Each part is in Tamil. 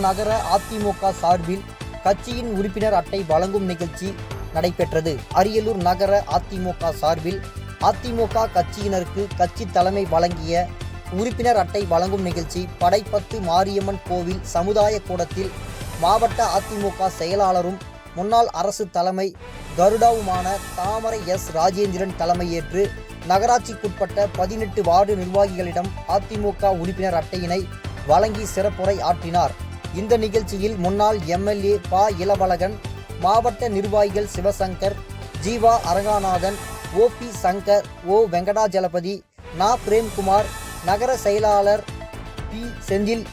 நகர அதிமுக சார்பில் கட்சியின் உறுப்பினர் அட்டை வழங்கும் நிகழ்ச்சி நடைபெற்றது. அரியலூர் நகர அதிமுக சார்பில் அதிமுக கட்சியினருக்கு கட்சி தலைமை வழங்கிய உறுப்பினர் அட்டை வழங்கும் நிகழ்ச்சி படைப்பத்து மாரியம்மன் கோவில் சமுதாய கூடத்தில் மாவட்ட அதிமுக செயலாளரும் முன்னாள் அரசு தலைமை கருடாவுமான தாமரை எஸ் ராஜேந்திரன் தலைமையேற்று நகராட்சிக்குட்பட்ட 18 வார்டு நிர்வாகிகளிடம் அதிமுக உறுப்பினர் அட்டையினை வழங்கி சிறப்புரை ஆற்றினார். இந்த நிகழ்ச்சியில் முன்னாள் எம்எல்ஏ ப. இளவழகன், மாவட்ட நிர்வாகிகள் சிவசங்கர், ஜீவா அரங்காநாதன், ஓ.பி. சங்கர், ஓ. வெங்கடாஜலபதி, நா. பிரேம்குமார், நகர செயலாளர் பி. செந்தில்,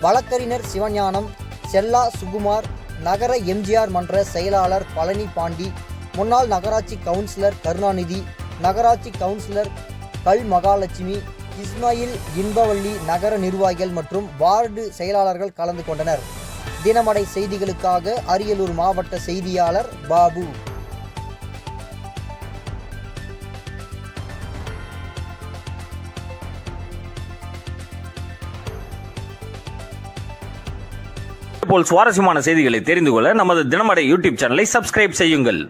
வழக்கறிஞர் சிவஞானம், செல்லா சுகுமார், நகர எம்ஜிஆர் மன்ற செயலாளர் பழனி பாண்டி, முன்னாள் நகராட்சி கவுன்சிலர் கருணாநிதி, நகராட்சி கவுன்சிலர் கல் மகாலட்சுமி, இஸ்மாயில், இன்பவள்ளி நகர நிர்வாகிகள் மற்றும் வார்டு செயலாளர்கள் கலந்து கொண்டனர். தினமடை செய்திகளுக்காக அரியலூர் மாவட்ட செய்தியாளர் பாபு. போல் சுவாரஸ்யமான செய்திகளை தெரிந்து கொள்ள நமது தினமடை யூடியூப் சேனலை சப்ஸ்கிரைப் செய்யுங்கள்.